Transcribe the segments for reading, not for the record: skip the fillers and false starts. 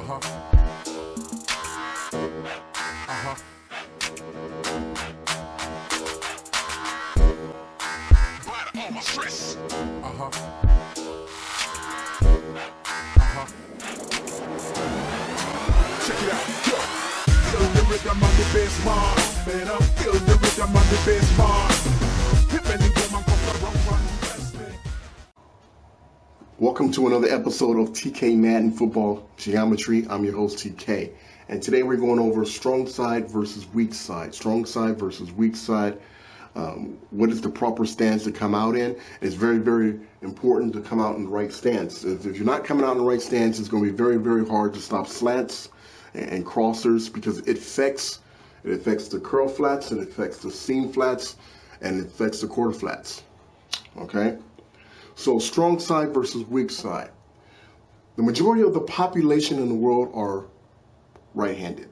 All my stress. Check it out. Yo. Feel the rhythm of the bass mark. Man, I feel the rhythm of the bass mark. Welcome to another episode of TK Madden Football Geometry. I'm your host TK, and today we're going over strong side versus weak side. Strong side versus weak side. What is the proper stance to come out in? It's very, very important to come out in the right stance. If you're not coming out in the right stance, it's going to be very, very hard to stop slants and crossers because it affects the curl flats, it affects the seam flats, and it affects the quarter flats. Okay? So strong side versus weak side. The majority of the population in the world are right-handed.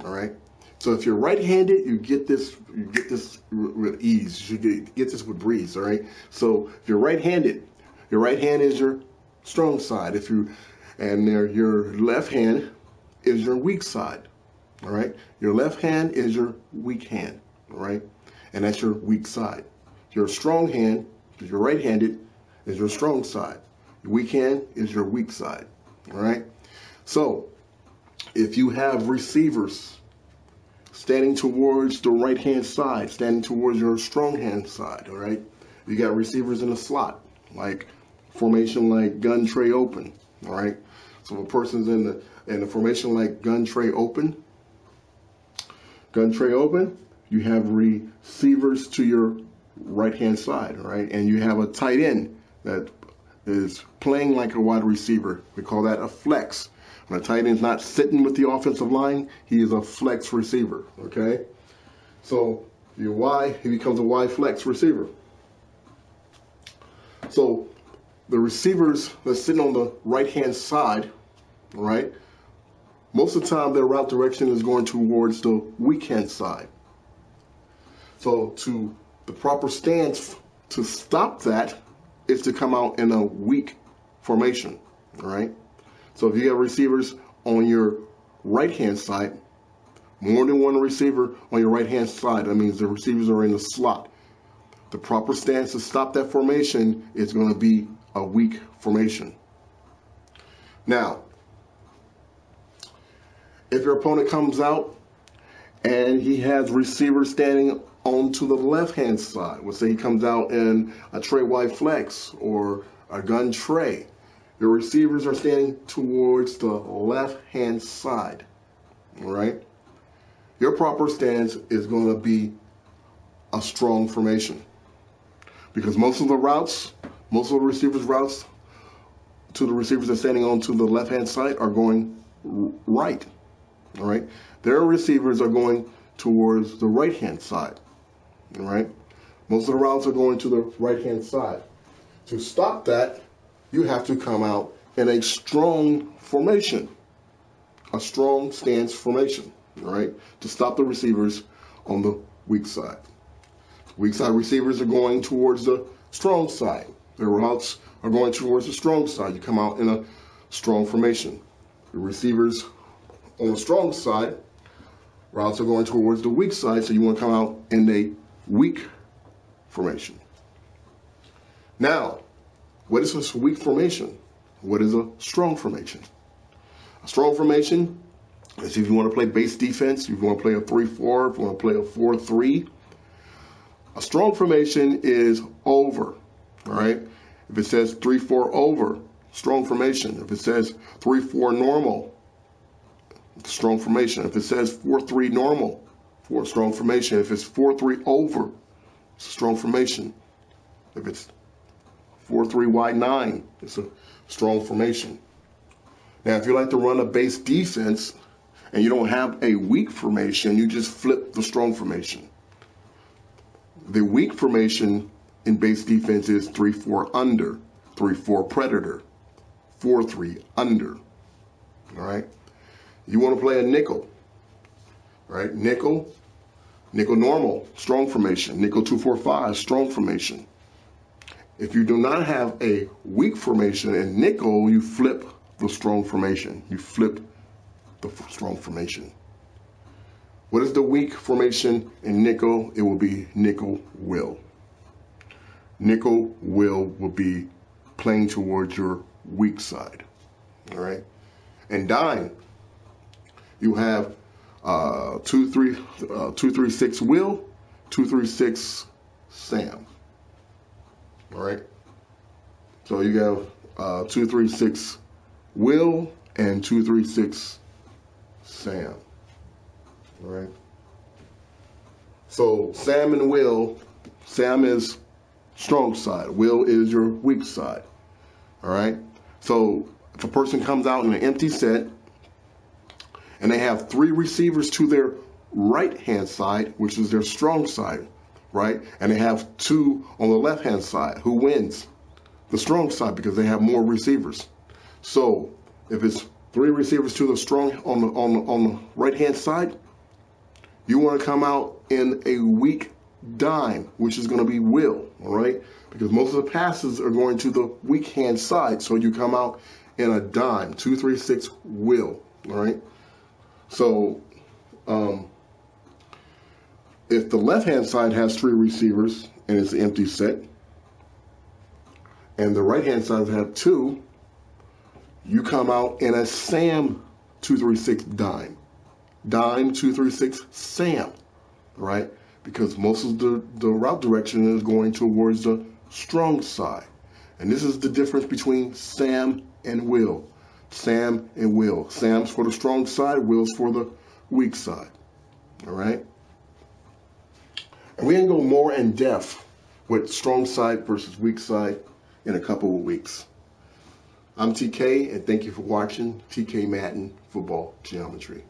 All right. So if you're right-handed, you get this with ease. You get this with breeze. All right. So if you're right-handed, your right hand is your strong side. Your left hand is your weak side. All right. Your left hand is your weak hand. All right. And that's your weak side. Your strong hand, if you're right-handed, is your strong side. Your weak hand is your weak side. All right. So if you have receivers standing towards the right hand side, standing towards your strong hand side, all right, you got receivers in a slot, like formation like gun tray open. All right. So if a person's in the formation like gun tray open, you have receivers to your right hand side, all right, and you have a tight end that is playing like a wide receiver. We call that a flex. When a tight end's not sitting with the offensive line, he is a flex receiver, okay? So he becomes a wide flex receiver. So the receivers that's sitting on the right-hand side, all right, most of the time their route direction is going towards the weak hand side. So the proper stance to stop that is to come out in a weak formation, all right? So if you have receivers on your right-hand side, more than one receiver on your right-hand side, that means the receivers are in the slot. The proper stance to stop that formation is going to be a weak formation. Now, if your opponent comes out and he has receivers standing onto the left-hand side, let's say he comes out in a tray wide flex or a gun tray, your receivers are standing towards the left-hand side, all right? Your proper stance is going to be a strong formation because most of the receivers' routes to the receivers that are standing onto the left-hand side are going right, all right? Their receivers are going towards the right-hand side, all right? Most of the routes are going to the right-hand side. To stop that, you have to come out in a strong formation, a strong stance formation, all right, to stop the receivers on the weak side. Weak side receivers are going towards the strong side. Their routes are going towards the strong side. You come out in a strong formation. The receivers on the strong side, routes are going towards the weak side, so you want to come out in a weak formation. Now, what is a weak formation? What is a strong formation? A strong formation is if you want to play base defense, if you want to play a 3-4, if you want to play a 4-3. A strong formation is over, all right? If it says 3-4 over, strong formation. If it says 3-4 normal, strong formation. If it says 4-3 normal, for a strong formation. If it's 4-3 over, it's a strong formation. If it's 4-3 wide 9, it's a strong formation. Now, if you like to run a base defense and you don't have a weak formation, you just flip the strong formation. The weak formation in base defense is 3-4 under, 3-4 predator, 4-3 under. All right. You want to play a nickel, right? Nickel normal, strong formation. Nickel 2-4-5, strong formation. If you do not have a weak formation in nickel, you flip the strong formation. You flip the strong formation. What is the weak formation in nickel? It will be nickel will. Nickel will be playing towards your weak side. All right. And dime, you have 236 Will, 236 Sam. All right. So you have 236 Will and 236 Sam. All right. So Sam and Will, Sam is strong side. Will is your weak side. All right. So if a person comes out in an empty set and they have 3 receivers to their right hand side, which is their strong side, right? And they have 2 on the left hand side, who wins? The strong side, because they have more receivers. So if it's 3 receivers to the strong on the right hand side, you want to come out in a weak dime, which is going to be Will, all right? Because most of the passes are going to the weak hand side, so you come out in a dime, 236 Will, all right? So if the left hand side has 3 receivers and it's an empty set, and the right hand side have 2, you come out in a Sam 236 dime. Dime 236 Sam, right? Because most of the route direction is going towards the strong side. And this is the difference between Sam and Will. Sam and Will. Sam's for the strong side, Will's for the weak side. All right? And we can go more in depth with strong side versus weak side in a couple of weeks. I'm TK, and thank you for watching TK Madden Football Geometry.